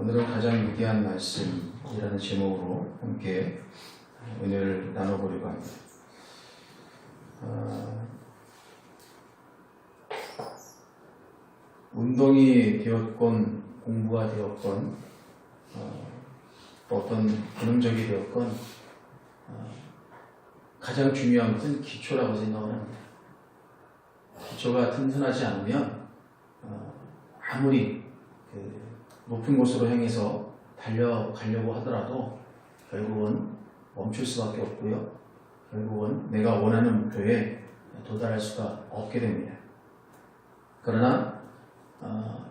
오늘은 가장 위대한 말씀이라는 제목으로 함께 은혜를 나눠보려고 합니다. 운동이 되었건 공부가 되었건 어떤 기능적이 되었건 가장 중요한 것은 기초라고 생각을 합니다. 기초가 튼튼하지 않으면 아무리 높은 곳으로 향해서 달려가려고 하더라도 결국은 멈출 수밖에 없고요. 결국은 내가 원하는 목표에 도달할 수가 없게 됩니다. 그러나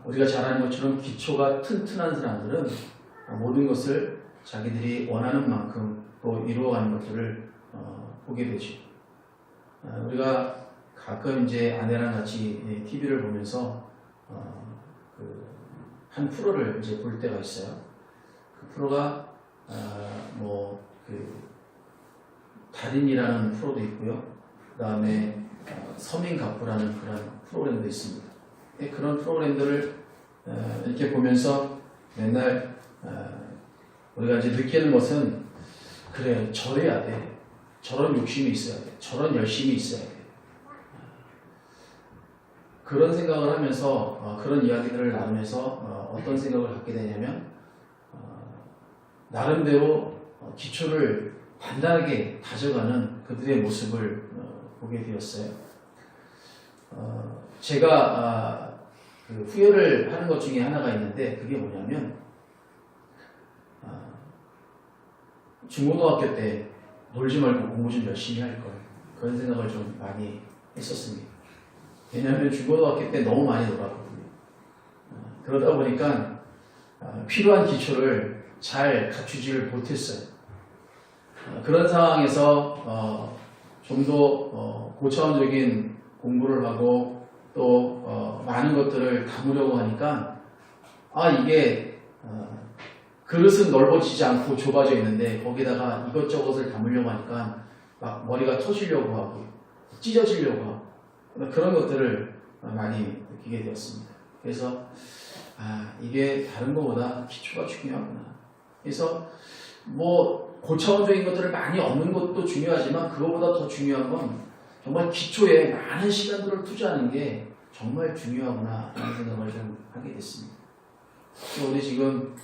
우리가 잘 아는 것처럼 기초가 튼튼한 사람들은 모든 것을 자기들이 원하는 만큼 또 이루어가는 것들을 보게 되죠. 우리가 가끔 이제 아내랑 같이 TV를 보면서 한 프로를 이제 볼 때가 있어요. 그 프로가 달인이라는 프로도 있고요. 그 다음에 서민가부라는 그런 프로그램도 있습니다. 그런 프로그램들을 이렇게 보면서 맨날 우리가 이제 느끼는 것은 그래, 저래야 돼. 저런 욕심이 있어야 돼. 저런 열심이 있어야 돼. 그런 생각을 하면서 그런 이야기들을 나누면서 어떤 생각을 갖게 되냐면 나름대로 기초를 단단하게 다져가는 그들의 모습을 보게 되었어요. 제가 후회를 하는 것 중에 하나가 있는데 그게 뭐냐면 중고등학교 때 놀지 말고 공부 좀 열심히 할 걸, 그런 생각을 좀 많이 했었습니다. 왜냐하면 중고등학교 때 너무 많이 놀았거든요. 그러다 보니까 필요한 기초를 잘 갖추지를 못했어요. 그런 상황에서 좀 더 고차원적인 공부를 하고 또 많은 것들을 담으려고 하니까 이게 그릇은 넓어지지 않고 좁아져 있는데 거기다가 이것저것을 담으려고 하니까 막 머리가 터지려고 하고 찢어지려고 하고 그런 것들을 많이 느끼게 되었습니다. 그래서 이게 다른 것보다 기초가 중요하구나. 그래서 고차원적인 것들을 많이 얻는 것도 중요하지만 그것보다 더 중요한 건 정말 기초에 많은 시간들을 투자하는 게 정말 중요하구나 라는 생각을 좀 하게 됐습니다. 우리 지금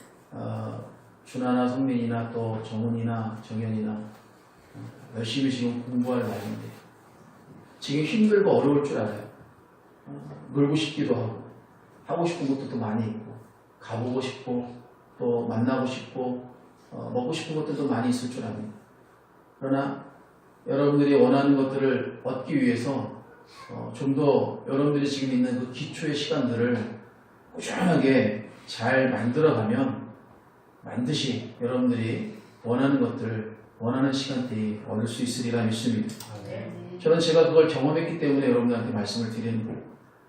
준하나 성민이나 또 정훈이나 정현이나 열심히 지금 공부할 나이인데 지금 힘들고 어려울 줄 알아요. 놀고 싶기도 하고 싶은 것도 또 많이 있고 가보고 싶고 또 만나고 싶고 먹고 싶은 것들도 많이 있을 줄 압니다. 그러나 여러분들이 원하는 것들을 얻기 위해서 좀 더 여러분들이 지금 있는 그 기초의 시간들을 꾸준하게 잘 만들어가면 반드시 여러분들이 원하는 것들을 원하는 시간대에 얻을 수 있으리라 믿습니다. 저는 제가 그걸 경험했기 때문에 여러분들한테 말씀을 드리는 거고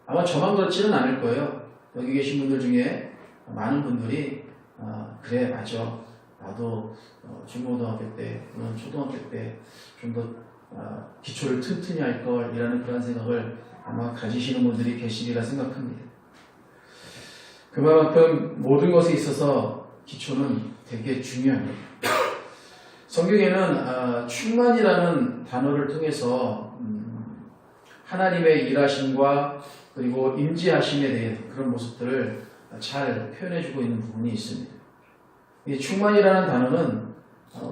아마 저만 그렇지는 않을 거예요. 여기 계신 분들 중에 많은 분들이 그래 맞아 나도 중고등학교 때 또는 초등학교 때 좀 더 기초를 튼튼히 할 걸 이라는 그런 생각을 아마 가지시는 분들이 계시리라 생각합니다. 그만큼 모든 것에 있어서 기초는 되게 중요합니다. 성경에는 충만이라는 단어를 통해서 하나님의 일하심과 그리고 임재하심에 대한 그런 모습들을 잘 표현해주고 있는 부분이 있습니다. 이 충만이라는 단어는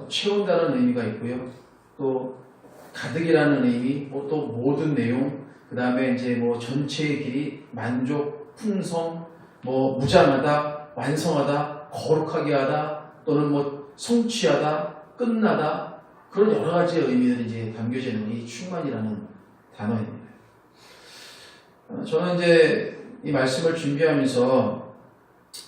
채운다는 의미가 있고요. 또 가득이라는 의미, 또 모든 내용, 그 다음에 이제 전체의 길이 만족, 풍성, 무장하다, 완성하다, 거룩하게 하다, 또는 성취하다, 끝나다, 그런 여러 가지의 의미들이 이제 담겨져 있는 이 충만이라는 단어입니다. 저는 이제 이 말씀을 준비하면서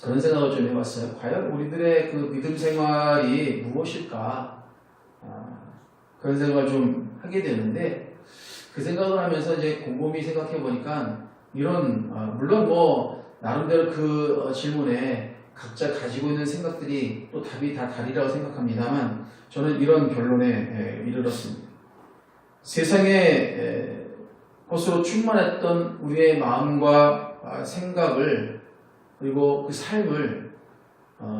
그런 생각을 좀 해봤어요. 과연 우리들의 그 믿음 생활이 무엇일까? 그런 생각을 좀 하게 되는데 그 생각을 하면서 이제 곰곰이 생각해 보니까 이런 물론 나름대로 그 질문에 각자 가지고 있는 생각들이 또 답이 다 다르다고 생각합니다만 저는 이런 결론에 이르렀습니다. 세상의 것으로 충만했던 우리의 마음과 생각을 그리고 그 삶을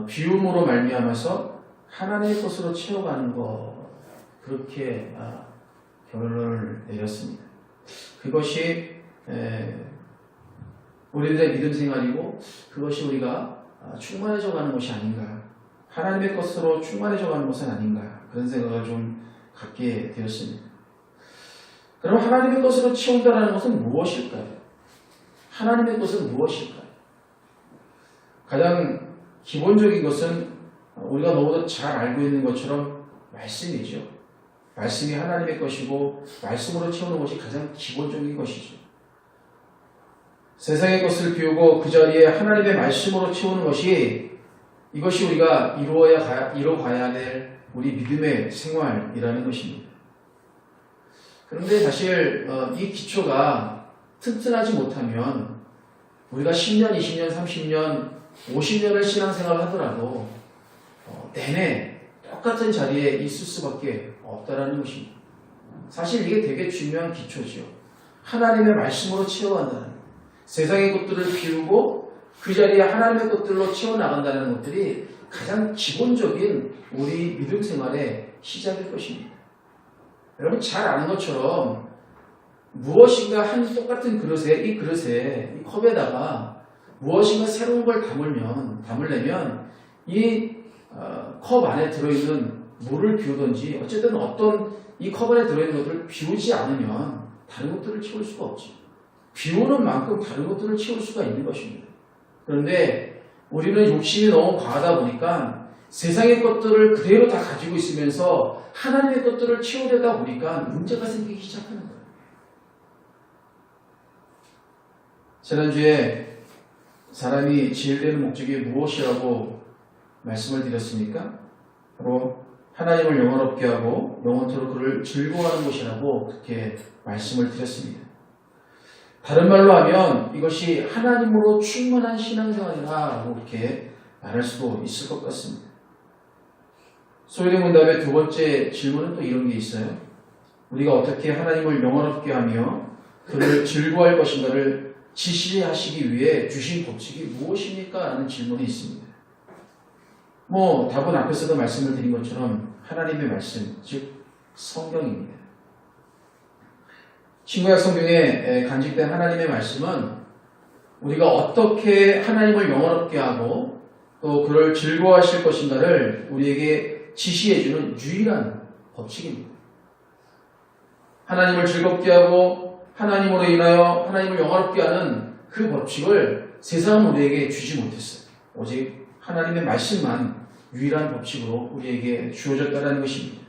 비움으로 말미암아서 하나님의 것으로 채워가는 것, 그렇게 결론을 내렸습니다. 그것이 우리들의 믿음 생활이고 그것이 우리가 충만해져 가는 것이 아닌가, 하나님의 것으로 충만해져 가는 것은 아닌가, 그런 생각을 좀 갖게 되었습니다. 그럼 하나님의 것으로 채운다는 것은 무엇일까요? 하나님의 것은 무엇일까요? 가장 기본적인 것은 우리가 너무도 잘 알고 있는 것처럼 말씀이죠. 말씀이 하나님의 것이고 말씀으로 채우는 것이 가장 기본적인 것이죠. 세상의 것을 비우고 그 자리에 하나님의 말씀으로 채우는 것이, 이것이 우리가 이루어가야 될 우리 믿음의 생활이라는 것입니다. 그런데 사실 이 기초가 튼튼하지 못하면 우리가 10년, 20년, 30년, 50년을 신앙생활을 하더라도 내내 똑같은 자리에 있을 수밖에 없다는 것입니다. 사실 이게 되게 중요한 기초지요. 하나님의 말씀으로 채워간다는 것. 세상의 것들을 비우고 그 자리에 하나님의 것들로 채워나간다는 것들이 가장 기본적인 우리 믿음 생활의 시작일 것입니다. 여러분 잘 아는 것처럼 무엇인가 한 똑같은 그릇에, 이 컵에다가 무엇인가 새로운 걸 담으려면 이 컵 안에 들어있는 물을 비우든지 어쨌든 어떤 이 컵 안에 들어있는 것들을 비우지 않으면 다른 것들을 채울 수가 없지. 비우는 만큼 다른 것들을 채울 수가 있는 것입니다. 그런데 우리는 욕심이 너무 과하다 보니까 세상의 것들을 그대로 다 가지고 있으면서 하나님의 것들을 채우려다 보니까 문제가 생기기 시작하는 거예요. 지난주에 사람이 지혜되는 목적이 무엇이라고 말씀을 드렸습니까? 바로 하나님을 영원롭게 하고 영원토록 그를 즐거워하는 것이라고 그렇게 말씀을 드렸습니다. 다른 말로 하면 이것이 하나님으로 충만한 신앙생활이라고 그렇게 말할 수도 있을 것 같습니다. 소유된 문답의 두 번째 질문은 또 이런 게 있어요. 우리가 어떻게 하나님을 영원롭게 하며 그를 즐거워할 것인가를 지시하시기 위해 주신 법칙이 무엇입니까? 라는 질문이 있습니다. 답은 앞에서도 말씀을 드린 것처럼 하나님의 말씀, 즉 성경입니다. 신구약 성경에 간직된 하나님의 말씀은 우리가 어떻게 하나님을 영원롭게 하고 또 그를 즐거워하실 것인가를 우리에게 지시해주는 유일한 법칙입니다. 하나님을 즐겁게 하고 하나님으로 인하여 하나님을 영원롭게 하는 그 법칙을 세상은 우리에게 주지 못했어요. 오직 하나님의 말씀만 유일한 법칙으로 우리에게 주어졌다는 것입니다.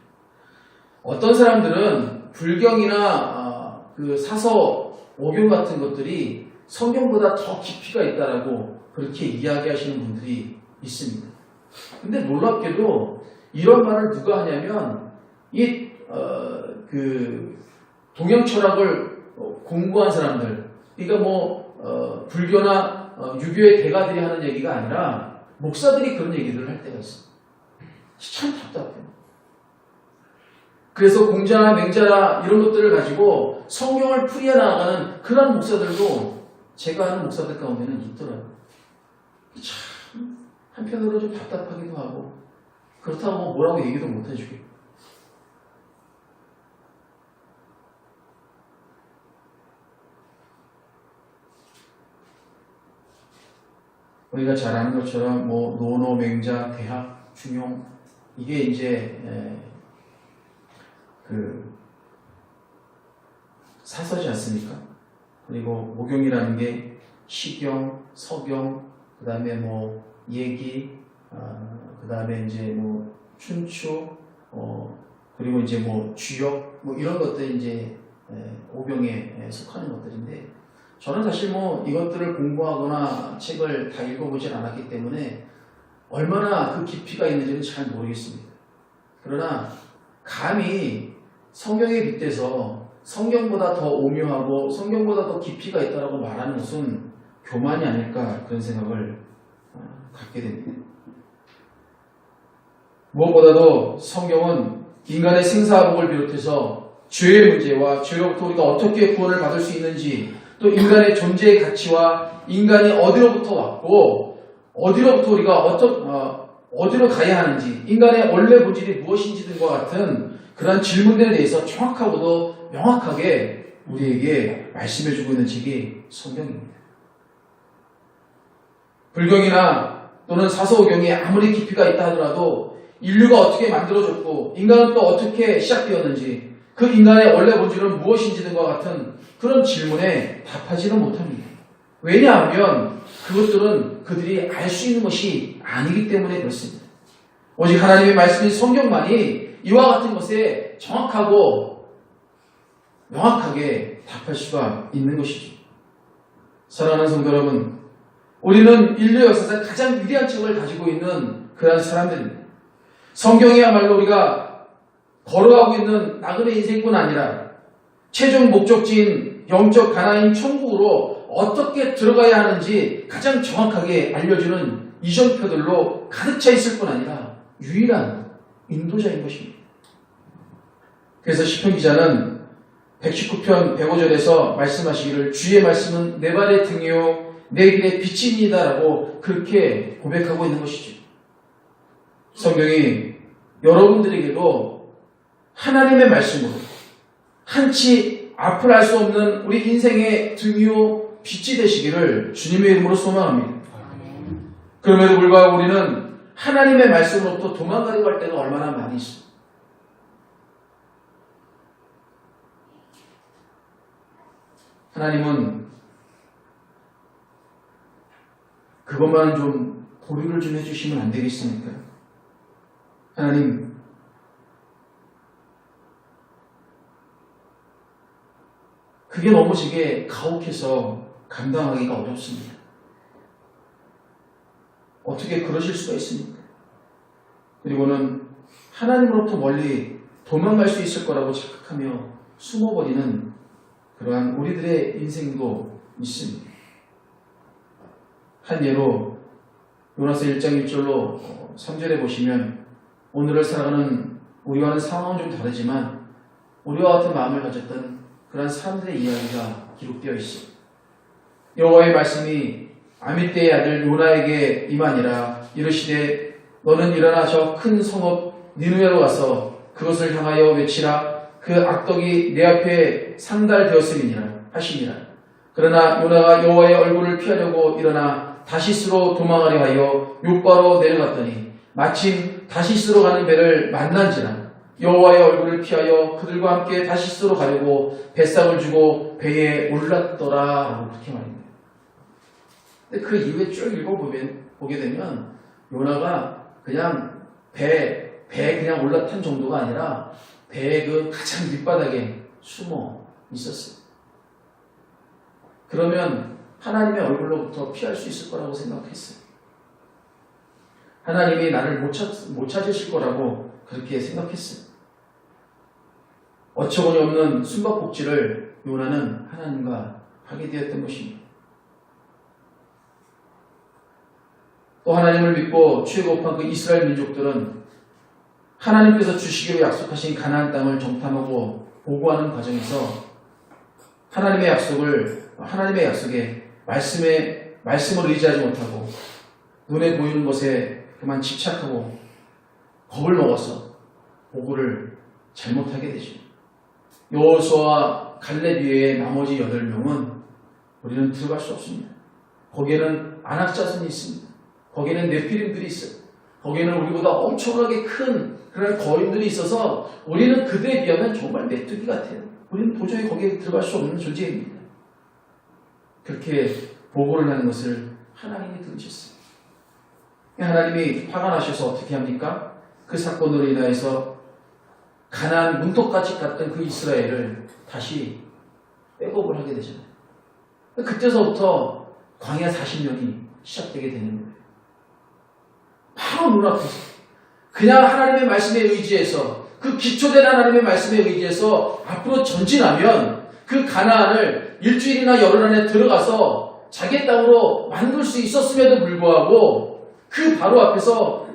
어떤 사람들은 불경이나 그 사서 오경 같은 것들이 성경보다 더 깊이가 있다라고 그렇게 이야기하시는 분들이 있습니다. 근데 놀랍게도 이런 말을 누가 하냐면 동양 철학을 공부한 사람들, 그러니까 불교나 유교의 대가들이 하는 얘기가 아니라 목사들이 그런 얘기들을 할 때가 있어요. 참 답답해요. 그래서 공자나 맹자나 이런 것들을 가지고 성경을 풀이해 나가는 그런 목사들도 제가 아는 목사들 가운데는 있더라고요. 참 한편으로 좀 답답하기도 하고 그렇다고 뭐라고 얘기도 못 해주겠고. 우리가 잘 아는 것처럼 노노, 맹자, 대학, 중용 이게 이제 사서지 않습니까? 그리고 모경이라는 게 시경, 서경, 그 다음에 예기, 그 다음에 이제 춘추, 그리고 이제 주역, 이런 것들이 이제 오경에 속하는 것들인데, 저는 사실 이것들을 공부하거나 책을 다 읽어보질 않았기 때문에 얼마나 그 깊이가 있는지는 잘 모르겠습니다. 그러나 감히 성경에 빗대서 성경보다 더 오묘하고 성경보다 더 깊이가 있다고 말하는 것은 교만이 아닐까 그런 생각을 갖게 됩니다. 무엇보다도 성경은 인간의 생사복을 비롯해서 죄의 문제와 죄로부터 우리가 어떻게 구원을 받을 수 있는지, 또 인간의 존재의 가치와 인간이 어디로부터 왔고 어디로부터 우리가 어디로 가야 하는지, 인간의 원래 본질이 무엇인지 등과 같은 그런 질문들에 대해서 정확하고도 명확하게 우리에게 말씀해주고 있는 책이 성경입니다. 불경이나 또는 사서오경이 아무리 깊이가 있다 하더라도 인류가 어떻게 만들어졌고 인간은 또 어떻게 시작되었는지, 그 인간의 원래 본질은 무엇인지 등과 같은 그런 질문에 답하지는 못합니다. 왜냐하면 그것들은 그들이 알 수 있는 것이 아니기 때문에 그렇습니다. 오직 하나님의 말씀인 성경만이 이와 같은 것에 정확하고 명확하게 답할 수가 있는 것이죠. 사랑하는 성도 여러분, 우리는 인류 역사에서 가장 위대한 책을 가지고 있는 그런 사람들입니다. 성경이야말로 우리가 걸어가고 있는 나그네 인생뿐 아니라 최종 목적지인 영적 가나안인 천국으로 어떻게 들어가야 하는지 가장 정확하게 알려주는 이정표들로 가득 차 있을 뿐 아니라 유일한 인도자인 것입니다. 그래서 시편 기자는 119편 105절에서 말씀하시기를 주의 말씀은 내 발의 등이요 내 길의 빛이니이다 라고 그렇게 고백하고 있는 것이죠. 성경이 여러분들에게도 하나님의 말씀으로 한치 앞을 알 수 없는 우리 인생의 등이요 빛이 되시기를 주님의 이름으로 소망합니다. 그럼에도 불구하고 우리는 하나님의 말씀으로부터 도망가려고 할 때가 얼마나 많이 있습니다. 하나님은 그것만 좀 보류를 좀 해주시면 안 되겠습니까? 하나님, 그게 너무 제게 가혹해서 감당하기가 어렵습니다. 어떻게 그러실 수가 있습니까? 그리고는 하나님으로부터 멀리 도망갈 수 있을 거라고 착각하며 숨어버리는 그러한 우리들의 인생도 있습니다. 한 예로 요나서 1장 1절로 3절에 보시면 오늘을 살아가는 우리와는 상황은 좀 다르지만 우리와 같은 마음을 가졌던 그러한 사람들의 이야기가 기록되어 있습니다. 여호와의 말씀이 아미떼의 아들 요나에게 임하니라. 이르시되 너는 일어나 저 큰 성읍 니느웨로 가서 그것을 향하여 외치라. 그 악덕이 내 앞에 상달되었음이니라 하시니라. 그러나 요나가 여호와의 얼굴을 피하려고 일어나 다시스로 도망하려 하여 욥바로 내려갔더니 마침 다시스로 가는 배를 만난지라. 여호와의 얼굴을 피하여 그들과 함께 다시스로 가려고 뱃삭을 주고 배에 올랐더라 라고 그렇게 말합니다. 근데 그 이후에 쭉 읽어보게 되면 요나가 그냥 배에 그냥 올라탄 정도가 아니라 배의 그 가장 밑바닥에 숨어 있었어요. 그러면 하나님의 얼굴로부터 피할 수 있을 거라고 생각했어요. 하나님이 나를 못 찾으실 거라고 그렇게 생각했어요. 어처구니 없는 숨바꼭질을 요나는 하나님과 하게 되었던 것입니다. 또 하나님을 믿고 취해고판 그 이스라엘 민족들은 하나님께서 주시기로 약속하신 가나안 땅을 정탐하고 보고하는 과정에서 하나님의 약속에 말씀을 의지하지 못하고 눈에 보이는 것에 그만 집착하고 겁을 먹어서 보고를 잘못하게 되죠. 여호수아와 갈렙 외에 나머지 8명은 우리는 들어갈 수 없습니다. 거기에는 안악자손이 있습니다. 거기에는 네피림들이 있어요. 거기에는 우리보다 엄청나게 큰 그런 거인들이 있어서 우리는 그들에 비하면 정말 메뚜기 같아요. 우리는 도저히 거기에 들어갈 수 없는 존재입니다. 그렇게 보고를 하는 것을 하나님이 들으셨어요. 하나님이 화가 나셔서 어떻게 합니까? 그 사건으로 인하여서 가나안 문턱까지 갔던 그 이스라엘을 다시 백업을 하게 되잖아요. 그때서부터 광야 40년이 시작되게 되는 거예요. 바로 눈앞에서 그냥 하나님의 말씀에 의지해서 그 기초된 하나님의 말씀에 의지해서 앞으로 전진하면 그 가나안을 일주일이나 열흘 안에 들어가서 자기 땅으로 만들 수 있었음에도 불구하고 그 바로 앞에서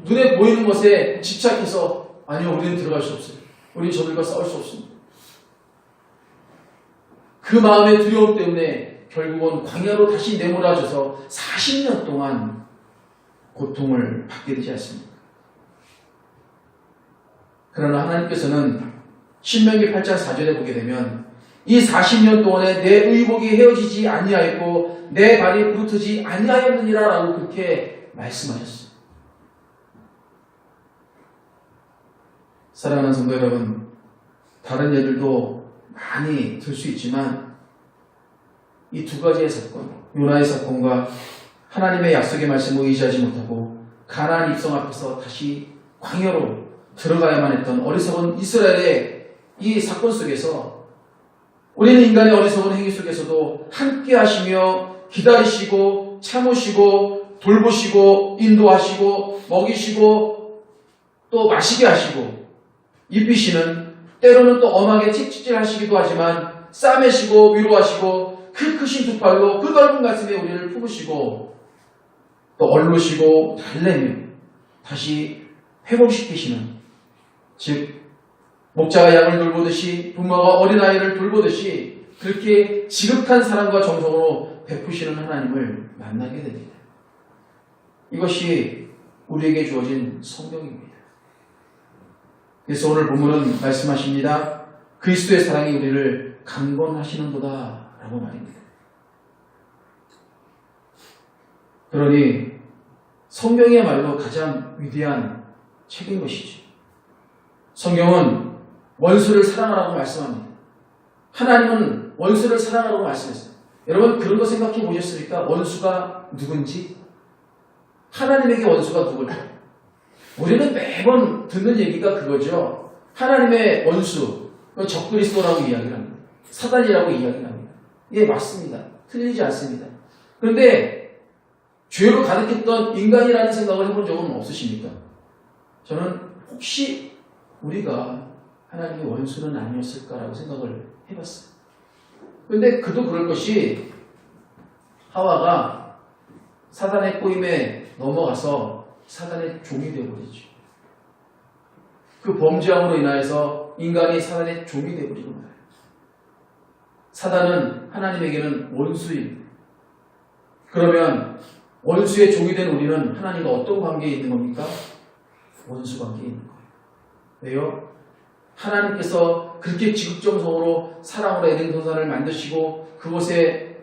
눈에 보이는 것에 집착해서 아니요, 우리는 들어갈 수 없어요. 우리는 저들과 싸울 수 없습니다. 그 마음의 두려움 때문에 결국은 광야로 다시 내몰아져서 40년 동안 고통을 받게 되지 않습니까? 그러나 하나님께서는 신명기 8장 4절에 보게 되면 이 40년 동안에 내 의복이 헤어지지 아니하였고 내 발이 부르트지 아니하였느니라 라고 그렇게 말씀하셨어요. 사랑하는 성도 여러분, 다른 예들도 많이 들 수 있지만 이 두 가지의 사건, 요나의 사건과 하나님의 약속의 말씀을 의지하지 못하고 가나안 입성 앞에서 다시 광야로 들어가야만 했던 어리석은 이스라엘의 이 사건 속에서 우리는 인간의 어리석은 행위 속에서도 함께 하시며 기다리시고 참으시고 돌보시고 인도하시고 먹이시고 또 마시게 하시고 입히시는, 때로는 또 엄하게 틱틱질 하시기도 하지만 싸매시고 위로하시고 그 크신 두 팔로 그 넓은 가슴에 우리를 품으시고 또 얼르시고 달래며 다시 회복시키시는, 즉 목자가 양을 돌보듯이 부모가 어린아이를 돌보듯이 그렇게 지극한 사랑과 정성으로 베푸시는 하나님을 만나게 됩니다. 이것이 우리에게 주어진 성경입니다. 그래서 오늘 본문은 말씀하십니다. 그리스도의 사랑이 우리를 강건하시는도다 라고 말입니다. 그러니 성경이야말로 가장 위대한 책인 것이죠. 성경은 원수를 사랑하라고 말씀합니다. 하나님은 원수를 사랑하라고 말씀했어요. 여러분 그런 거 생각해 보셨습니까? 원수가 누군지? 하나님에게 원수가 누굴까? 우리는 매번 듣는 얘기가 그거죠. 하나님의 원수, 적그리스도라고 이야기를 합니다. 사단이라고 이야기를 합니다. 예, 맞습니다. 틀리지 않습니다. 그런데 죄로 가득했던 인간이라는 생각을 해본 적은 없으십니까? 저는 혹시 우리가 하나님의 원수는 아니었을까라고 생각을 해봤어요. 그런데 그도 그럴 것이 하와가 사단의 꼬임에 넘어가서 사단의 종이 되어버리죠. 그 범죄함으로 인하여서 인간이 사단의 종이 되어버리는 거예요. 사단은 하나님에게는 원수입니다. 그러면 원수의 종이 된 우리는 하나님과 어떤 관계에 있는 겁니까? 원수 관계에 있는 거예요. 왜요? 하나님께서 그렇게 지극정성으로 사랑으로 에덴 동산을 만드시고 그곳에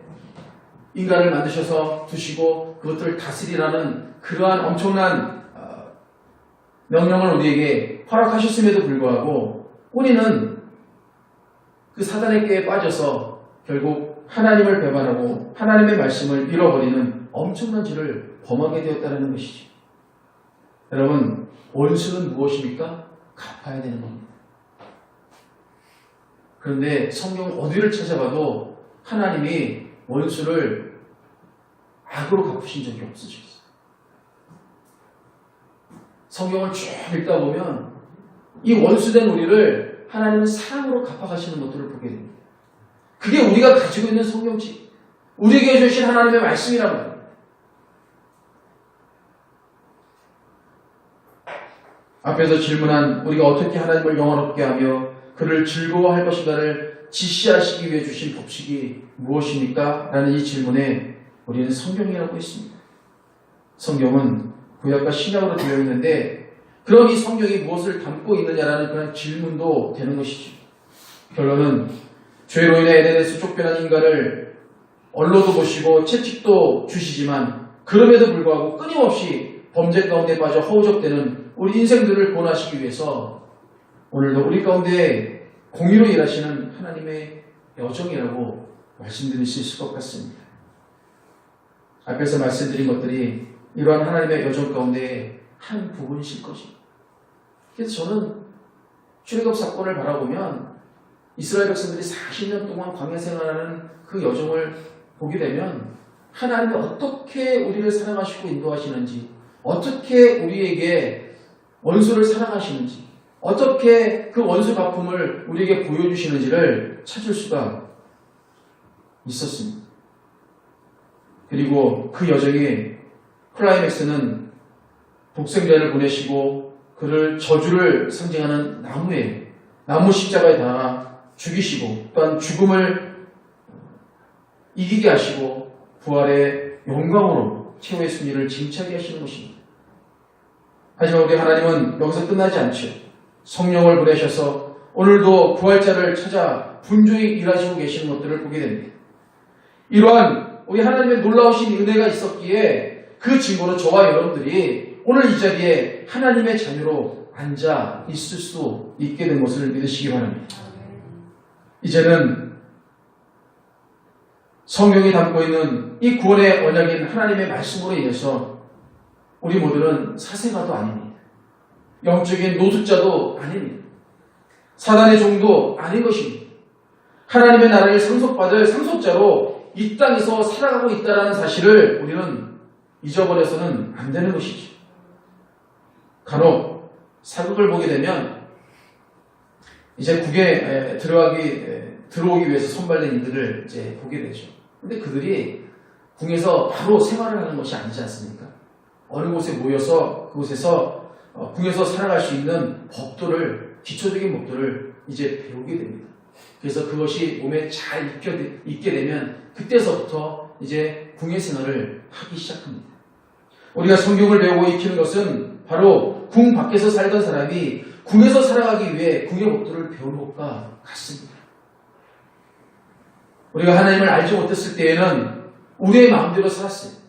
인간을 만드셔서 두시고 그것들을 다스리라는 그러한 엄청난 명령을 우리에게 허락하셨음에도 불구하고 우리는 그 사단의 꾀에 빠져서 결국 하나님을 배반하고 하나님의 말씀을 잃어버리는 엄청난 죄를 범하게 되었다는 것이죠. 여러분, 원수는 무엇입니까? 갚아야 되는 겁니다. 그런데 성경 어디를 찾아봐도 하나님이 원수를 악으로 갚으신 적이 없으셨어요. 성경을 쭉 읽다 보면 이 원수된 우리를 하나님은 사랑으로 갚아가시는 것들을 보게 됩니다. 그게 우리가 가지고 있는 성경책, 우리에게 주신 하나님의 말씀이란 말이에요. 앞에서 질문한 우리가 어떻게 하나님을 영원롭게 하며 그를 즐거워할 것인가를 지시하시기 위해 주신 법칙이 무엇입니까? 라는 이 질문에 우리는 성경이라고 했습니다. 성경은 구약과 신약으로 되어 있는데 그럼 이 성경이 무엇을 담고 있느냐라는 그런 질문도 되는 것이죠. 결론은 죄로 인해 에덴에서 쫓겨난 인간을 얼로도 보시고 채찍도 주시지만 그럼에도 불구하고 끊임없이 범죄 가운데 빠져 허우적대는 우리 인생들을 구원하시기 위해서 오늘도 우리 가운데 공의로 일하시는 하나님의 여정이라고 말씀드릴 수 있을 것 같습니다. 앞에서 말씀드린 것들이 이러한 하나님의 여정 가운데 한 부분이실 것입니다. 그래서 저는 출애굽 사건을 바라보면 이스라엘 백성들이 40년 동안 광야 생활하는 그 여정을 보게 되면 하나님이 어떻게 우리를 사랑하시고 인도하시는지, 어떻게 우리에게 원수를 사랑하시는지, 어떻게 그 원수 갚음을 우리에게 보여주시는지를 찾을 수가 있었습니다. 그리고 그 여정의 클라이맥스는 독생자를 보내시고 그를 저주를 상징하는 나무 십자가에 달아 죽이시고 또한 죽음을 이기게 하시고 부활의 영광으로 최후의 승리를 징차게 하시는 것입니다. 하지만 우리 하나님은 여기서 끝나지 않죠. 성령을 보내셔서 오늘도 부활자를 찾아 분주히 일하시고 계시는 것들을 보게 됩니다. 이러한 우리 하나님의 놀라우신 은혜가 있었기에 그 증거로 저와 여러분들이 오늘 이 자리에 하나님의 자녀로 앉아 있을 수 있게 된 것을 믿으시기 바랍니다. 이제는 성경이 담고 있는 이 구원의 언약인 하나님의 말씀으로 인해서 우리 모두는 사생아도 아닙니다. 영적인 노숙자도 아닙니다. 사단의 종도 아닌 것입니다. 하나님의 나라를 상속받을 상속자로 이 땅에서 살아가고 있다는 사실을 우리는 잊어버려서는 안 되는 것이죠. 간혹 사극을 보게 되면 이제 국에 들어오기 위해서 선발된 이들을 이제 보게 되죠. 근데 그들이 궁에서 바로 생활을 하는 것이 아니지 않습니까? 어느 곳에 모여서 그곳에서 궁에서 살아갈 수 있는 법도를, 기초적인 법도를 이제 배우게 됩니다. 그래서 그것이 몸에 잘 익게 되면 그때서부터 이제 궁의 생활을 하기 시작합니다. 우리가 성경을 배우고 익히는 것은 바로 궁 밖에서 살던 사람이 궁에서 살아가기 위해 궁의 법도를 배운 것과 같습니다. 우리가 하나님을 알지 못했을 때에는 우리의 마음대로 살았어요.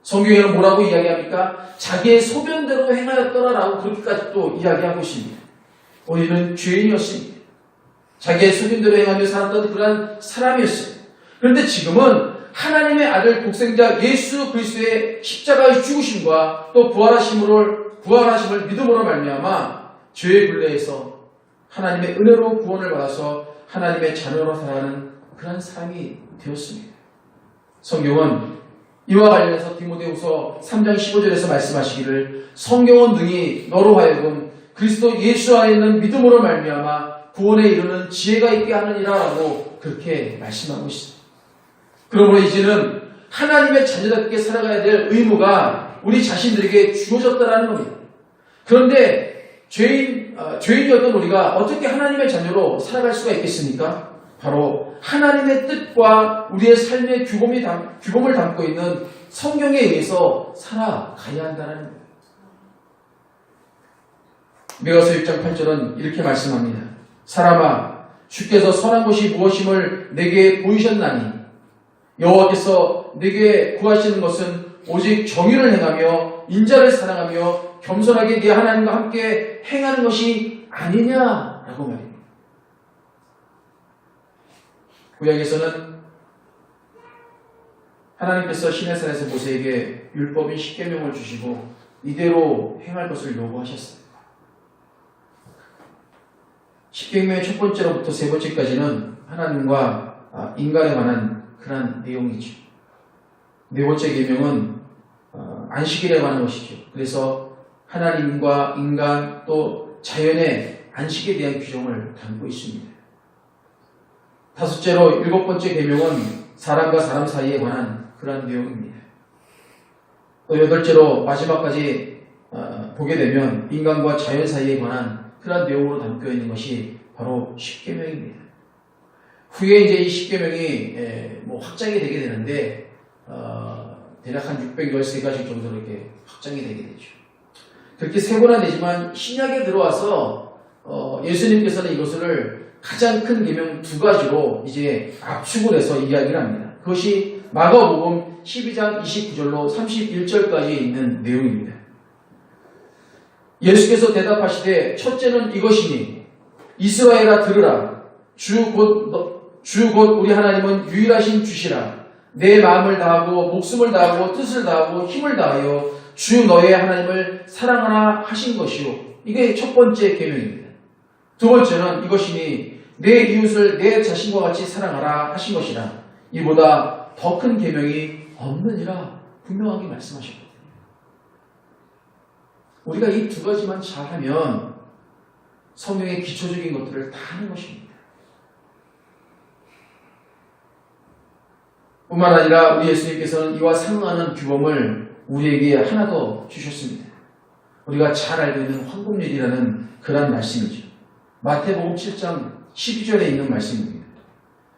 성경에는 뭐라고 이야기합니까? 자기의 소변대로 행하였더라라고 그렇게까지 또 이야기하고 있습니다. 우리는 죄인이었습니다. 자기의 소변대로 행하며 살았던 그러한 사람이었어요. 그런데 지금은 하나님의 아들 독생자 예수 그리스도의 십자가의 죽으심과 또 부활하심을 믿음으로 말미암아 죄의 굴레에서 하나님의 은혜로 구원을 받아서 하나님의 자녀로 살아가는 그런 사람이 되었습니다. 성경은 이와 관련해서 디모데후서 3장 15절에서 말씀하시기를 성경은 능히 너로 하여금 그리스도 예수 안에 있는 믿음으로 말미암아 구원에 이르는 지혜가 있게 하느니라 라고 그렇게 말씀하고 있습니다. 그러므로 이제는 하나님의 자녀답게 살아가야 될 의무가 우리 자신들에게 주어졌다는 겁니다. 그런데 죄인이었던 우리가 어떻게 하나님의 자녀로 살아갈 수가 있겠습니까? 바로 하나님의 뜻과 우리의 삶의 규범을 담고 있는 성경에 의해서 살아가야 한다는 거예요. 미가서 6장 8절은 이렇게 말씀합니다. 사람아, 주께서 선한 것이 무엇임을 내게 보이셨나니 여호와께서 내게 구하시는 것은 오직 정의를 행하며 인자를 사랑하며 겸손하게 네 하나님과 함께 행하는 것이 아니냐라고 말입니다. 구약에서는 하나님께서 시내산에서 모세에게 율법인 십계명을 주시고 이대로 행할 것을 요구하셨어요. 십계명의 첫 번째로부터 세 번째까지는 하나님과 인간에 관한 그런 내용이죠. 네 번째 계명은 안식일에 관한 것이죠. 그래서 하나님과 인간 또 자연의 안식에 대한 규정을 담고 있습니다. 다섯째로 일곱 번째 계명은 사람과 사람 사이에 관한 그런 내용입니다. 또 여덟째로 마지막까지 보게 되면 인간과 자연 사이에 관한 그런 내용으로 담겨 있는 것이 바로 십계명입니다. 후에 이제 이 십계명이 확장이 되게 되는데 대략 한 613가지 정도로 이렇게 확장이 되게 되죠. 그렇게 세분화되지만 신약에 들어와서 예수님께서는 이것을 가장 큰 계명 두 가지로 이제 압축을 해서 이야기를 합니다. 그것이 마가복음 12장 29절로 31절까지 있는 내용입니다. 예수께서 대답하시되 첫째는 이것이니 이스라엘아 들으라. 주 곧 우리 하나님은 유일하신 주시라. 내 마음을 다하고 목숨을 다하고 뜻을 다하고 힘을 다하여 주 너의 하나님을 사랑하라 하신 것이요. 이게 첫 번째 계명입니다. 두 번째는 이것이니 내 이웃을 내 자신과 같이 사랑하라 하신 것이라. 이보다 더 큰 계명이 없느니라 분명하게 말씀하셨거든요. 우리가 이 두 가지만 잘하면 성경의 기초적인 것들을 다 하는 것입니다. 뿐만 아니라 우리 예수님께서는 이와 상응하는 규범을 우리에게 하나 더 주셨습니다. 우리가 잘 알고 있는 황금률이라는 그런 말씀이죠. 마태복음 7장 12절에 있는 말씀입니다.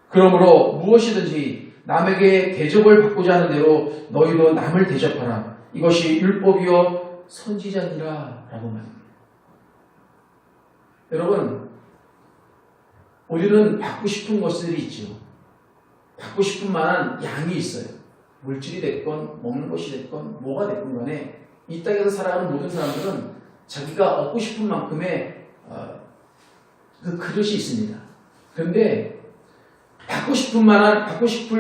그러므로 무엇이든지 남에게 대접을 받고자 하는 대로 너희도 남을 대접하라. 이것이 율법이요 선지자니라 라고 말합니다. 여러분, 우리는 받고 싶은 것들이 있죠. 받고 싶은 만한 양이 있어요. 물질이 됐건 먹는 것이 됐건 뭐가 됐건 간에 이 땅에서 살아가는 모든 사람들은 자기가 얻고 싶은 만큼의 그 그릇이 있습니다. 그런데 받고 싶을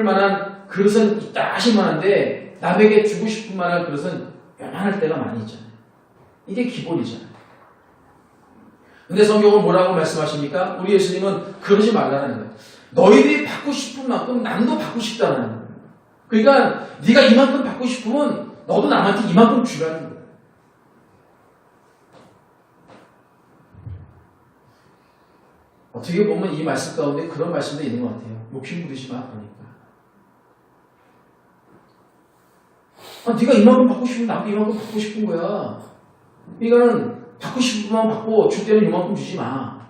만한 그릇은 있다 하실만한데 남에게 주고 싶은 만한 그릇은 요만할 때가 많이 있잖아요. 이게 기본이잖아요. 근데 성경은 뭐라고 말씀하십니까? 우리 예수님은 그러지 말라는 거예요. 너희들이 받고 싶은 만큼 남도 받고 싶다는 거예요. 그러니까 네가 이만큼 받고 싶으면 너도 남한테 이만큼 주라는 거예요. 어떻게 보면 이 말씀 가운데 그런 말씀도 있는 것 같아요. 욕심 부리지 마. 그러니까. 네가 이만큼 받고 싶으면 나도 이만큼 받고 싶은 거야. 이거는 받고 싶은 만큼 받고 줄 때는 이만큼 주지 마.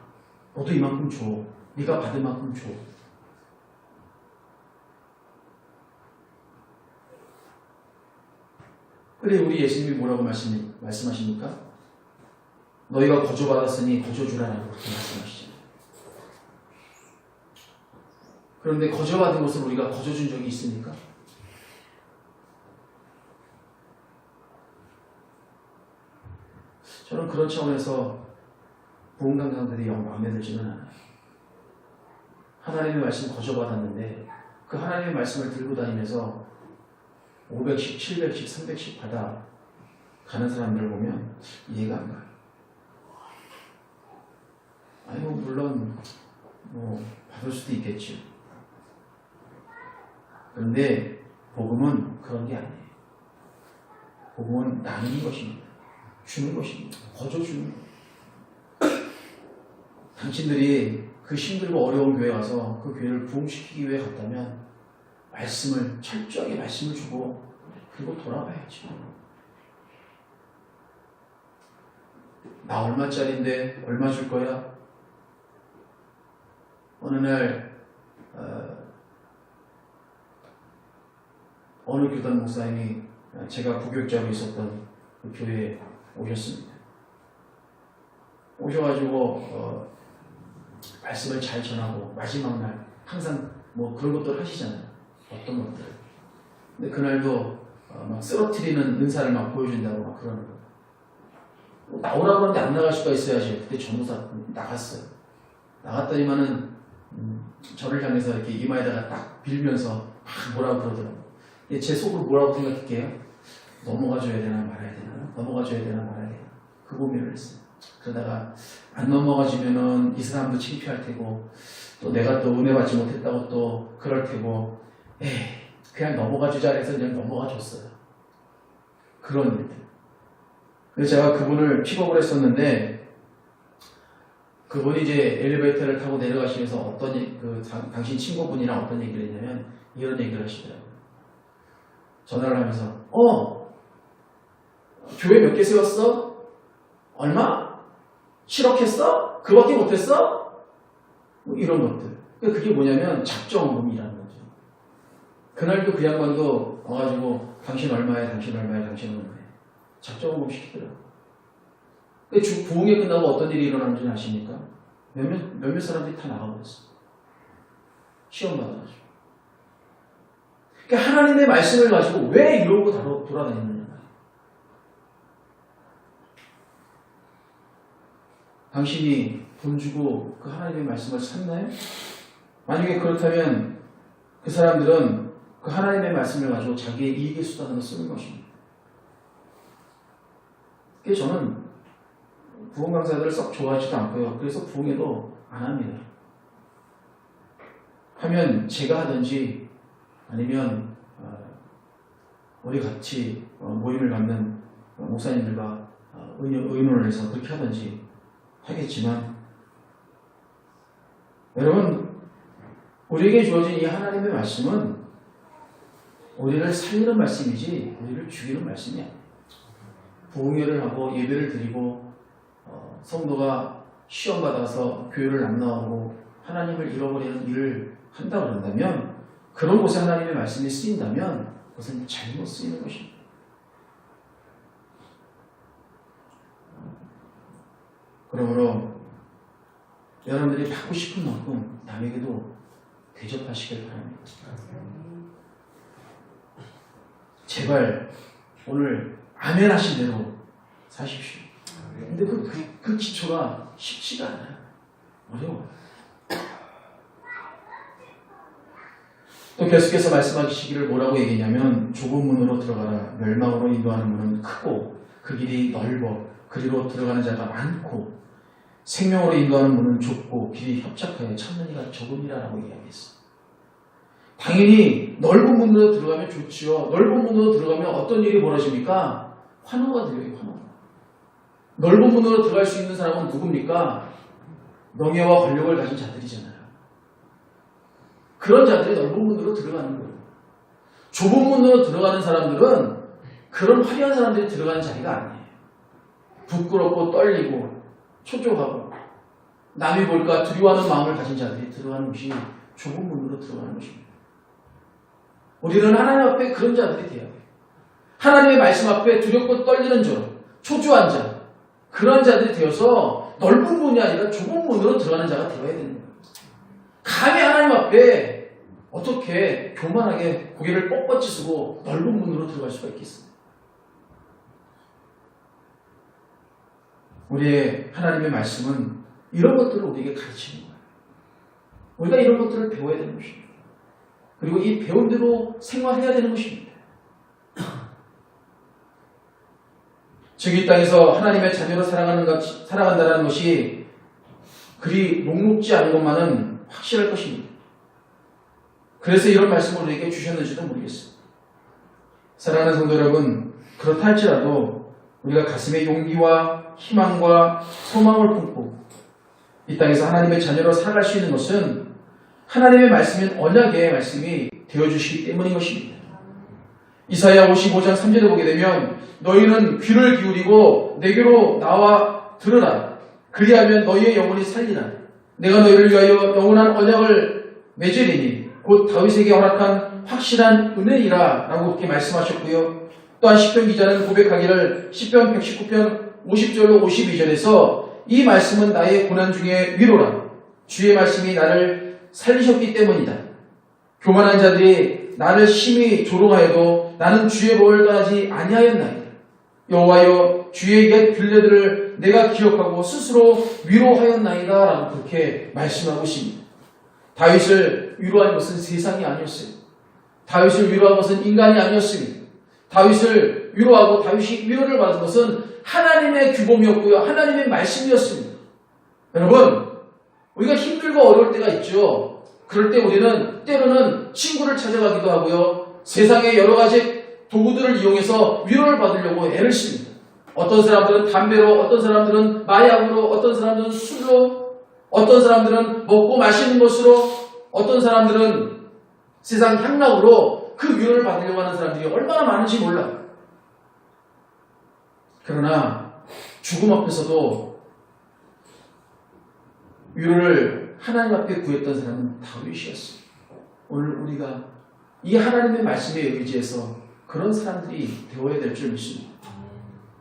너도 이만큼 줘. 네가 받을 만큼 줘. 그래 우리 예수님이 뭐라고 말씀하십니까? 너희가 거저받았으니 거저주라라고 그렇게 말씀하시잖아요. 그런데 거저받은 것을 우리가 거저준 적이 있습니까? 저는 그런 차원에서 부흥 강사들이 영 마음에 들지는 않아요. 하나님의 말씀 거저받았는데 그 하나님의 말씀을 들고 다니면서 500씩, 700씩, 300씩 받아 가는 사람들을 보면 이해가 안 가요. 아니 물론 받을 수도 있겠죠. 그런데 복음은 그런 게 아니에요. 복음은 나누는 것입니다. 주는 것입니다. 거저주는 거예요. 당신들이 그 힘들고 어려운 교회에 와서 그 교회를 부흥시키기 위해 갔다면 철저하게 말씀을 주고 그리고 돌아가야죠. 나 얼마짜린데 얼마 줄 거야? 어느 날 어느 교단 목사님이 제가 부교육자로 있었던 그 교회에 오셨습니다. 오셔가지고 말씀을 잘 전하고 마지막 날 항상 그런 것들 하시잖아요. 어떤 것들. 근데 그날도 막 쓰러뜨리는 은사를 막 보여준다고 막 그러는 거예요. 나오라고 하는데 안 나갈 수가 있어야지. 그때 전도사 나갔어요. 나갔더니만은 저를 향해서 이렇게 이마에다가 딱 빌면서 막 뭐라고 그러더라고요. 제 속으로 뭐라고 생각할게요? 넘어가줘야 되나 말아야 되나? 넘어가줘야 되나 말아야 되나? 그 고민을 했어요. 그러다가 안 넘어가지면은 이 사람도 창피할 테고 또 내가 또 은혜 받지 못했다고 또 그럴 테고 그냥 넘어가주자 해서 그냥 넘어가줬어요. 그런 일들. 그래서 제가 그분을 픽업을 했었는데 그분이 이제 엘리베이터를 타고 내려가시면서 당신 친구분이랑 어떤 얘기를 했냐면 이런 얘기를 하시더라고요. 전화를 하면서 교회 몇 개 세웠어? 얼마? 7억 했어? 그밖에 못했어? 이런 것들. 그게 뭐냐면 작정음이라는 거죠. 그날도 그 양반도 와가지고 당신 얼마에 당신 얼마에 당신 얼마에 작정음 시키더라고요. 부흥회 끝나고 어떤 일이 일어나는지 아십니까? 몇몇 사람들이 다 나가버렸어요. 시험 받아가지고. 그러니까 하나님의 말씀을 가지고 왜 이러고 돌아다니느냐. 당신이 돈 주고 그 하나님의 말씀을 샀나요? 만약에 그렇다면 그 사람들은 그 하나님의 말씀을 가지고 자기의 이익의 수단으로 쓰는 것입니다. 그래서 저는 부흥 강사들을 썩 좋아하지도 않고요. 그래서 부흥회도 안 합니다. 하면 제가 하든지 아니면 우리 같이 모임을 갖는 목사님들과 의논을 해서 그렇게 하든지 하겠지만 여러분 우리에게 주어진 이 하나님의 말씀은 우리를 살리는 말씀이지 우리를 죽이는 말씀이 아니에요. 부흥회를 하고 예배를 드리고 성도가 시험받아서 교회를 안 나오고 하나님을 잃어버리는 일을 한다고 그런다면 그런 곳에 하나님의 말씀이 쓰인다면 그것은 잘못 쓰이는 것입니다. 그러므로 여러분들이 받고 싶은 만큼 남에게도 대접하시길 바랍니다. 제발 오늘 아멘 하신 대로 사십시오. 근데 그 기초가 쉽지가 않아요. 어려워요. 또 계속해서 말씀하시기를 뭐라고 얘기했냐면 좁은 문으로 들어가라. 멸망으로 인도하는 문은 크고 그 길이 넓어 그리로 들어가는 자가 많고 생명으로 인도하는 문은 좁고 길이 협착하여 찾는 이가 적음이라고 이야기했어요. 당연히 넓은 문으로 들어가면 좋지요. 넓은 문으로 들어가면 어떤 일이 벌어집니까? 환호가 들려요. 환호. 넓은 문으로 들어갈 수 있는 사람은 누굽니까? 명예와 권력을 가진 자들이잖아요. 그런 자들이 넓은 문으로 들어가는 거예요. 좁은 문으로 들어가는 사람들은 그런 화려한 사람들이 들어가는 자리가 아니에요. 부끄럽고 떨리고 초조하고 남이 볼까 두려워하는 마음을 가진 자들이 들어가는 것이 좁은 문으로 들어가는 것입니다. 우리는 하나님 앞에 그런 자들이 돼야 돼요. 하나님의 말씀 앞에 두렵고 떨리는 자, 초조한 자, 그런 자들이 되어서 넓은 문이 아니라 좁은 문으로 들어가는 자가 되어야 되는 거예요. 감히 하나님 앞에 어떻게 교만하게 고개를 뻣뻣이 쓰고 넓은 문으로 들어갈 수가 있겠어요? 우리의 하나님의 말씀은 이런 것들을 우리에게 가르치는 거예요. 우리가 이런 것들을 배워야 되는 것입니다. 그리고 이 배운 대로 생활해야 되는 것입니다. 즉 이 땅에서 하나님의 자녀로 살아간다는 것이 그리 녹록지 않은 것만은 확실할 것입니다. 그래서 이런 말씀을 우리에게 주셨는지도 모르겠어요. 사랑하는 성도 여러분, 그렇다 할지라도 우리가 가슴에 용기와 희망과 소망을 품고 이 땅에서 하나님의 자녀로 살아갈 수 있는 것은 하나님의 말씀인 언약의 말씀이 되어주시기 때문인 것입니다. 이사야 55장 3절에 보게 되면 너희는 귀를 기울이고 내게로 나와 들으라. 그리하면 너희의 영혼이 살리라. 내가 너희를 위하여 영원한 언약을 맺으리니 곧 다윗에게 허락한 확실한 은혜이라 라고 그렇게 말씀하셨고요. 또한 시편 기자는 고백하기를 시편 119편 50절로 52절에서 이 말씀은 나의 고난 중에 위로라. 주의 말씀이 나를 살리셨기 때문이다. 교만한 자들이 나를 심히 조롱하여도 나는 주의 법을 떠나지 아니하였나이다. 여호와여 주의 옛 균례들을 내가 기억하고 스스로 위로하였나이다 라고 그렇게 말씀하고 있습니다. 다윗을 위로한 것은 세상이 아니었어요. 다윗을 위로한 것은 인간이 아니었습니다. 다윗을 위로하고 다윗이 위로를 받은 것은 하나님의 규범이었고요. 하나님의 말씀이었습니다. 여러분, 우리가 힘들고 어려울 때가 있죠. 그럴 때 우리는 때로는 친구를 찾아가기도 하고요. 세상의 여러 가지 도구들을 이용해서 위로를 받으려고 애를 씁니다. 어떤 사람들은 담배로, 어떤 사람들은 마약으로, 어떤 사람들은 술로, 어떤 사람들은 먹고 마시는 것으로, 어떤 사람들은 세상 향락으로 그 위로를 받으려고 하는 사람들이 얼마나 많은지 몰라요. 그러나 죽음 앞에서도 위로를 하나님 앞에 구했던 사람은 다윗이었어요. 오늘 우리가 이 하나님의 말씀에 의지해서 그런 사람들이 되어야 될 줄 믿습니다.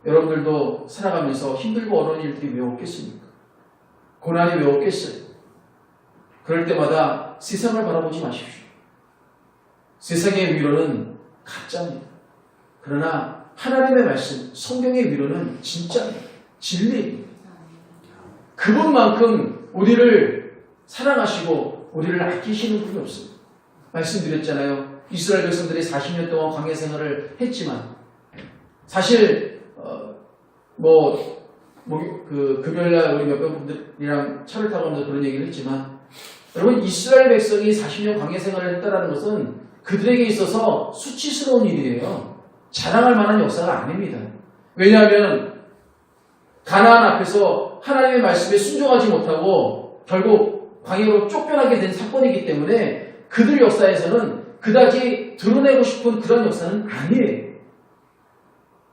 여러분들도 살아가면서 힘들고 어려운 일들이 왜 없겠습니까? 고난이 왜 없겠어요? 그럴 때마다 세상을 바라보지 마십시오. 세상의 위로는 가짜입니다. 그러나 하나님의 말씀, 성경의 위로는 진짜입니다. 진리입니다. 그분만큼 우리를 사랑하시고 우리를 아끼시는 분이 없습니다. 말씀드렸잖아요. 이스라엘 백성들이 40년 동안 광야 생활을 했지만 사실 금요일날 우리 몇몇 분들이랑 차를 타고 하면서 그런 얘기를 했지만 여러분 이스라엘 백성이 40년 광야 생활을 했다는 것은 그들에게 있어서 수치스러운 일이에요. 자랑할 만한 역사가 아닙니다. 왜냐하면 가나안 앞에서 하나님의 말씀에 순종하지 못하고 결국 광야로 쫓겨나게 된 사건이기 때문에 그들 역사에서는 그다지 드러내고 싶은 그런 역사는 아니에요.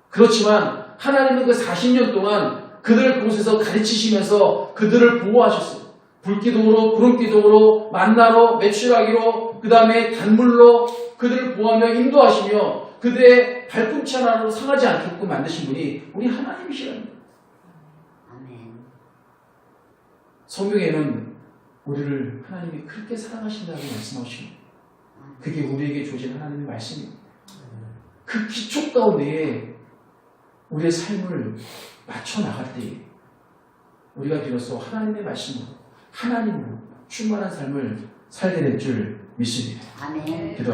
그렇지만 하나님은 그 40년 동안 그들을 그곳에서 가르치시면서 그들을 보호하셨어요. 불기둥으로, 구름기둥으로, 만나로, 메추라기로, 그 다음에 단물로 그들을 보호하며 인도하시며 그들의 발꿈치 하나로 상하지 않게끔 만드신 분이 우리 하나님이시라는 거예요. 성경에는 우리를 하나님이 그렇게 사랑하신다고 말씀하시고 그게 우리에게 주어진 하나님의 말씀입니다. 그 기초 가운데에 우리의 삶을 맞춰 나갈 때에 우리가 비로소 하나님의 말씀으로 하나님으로 충만한 삶을 살게 될 줄 믿습니다. 아멘. 기도하시죠.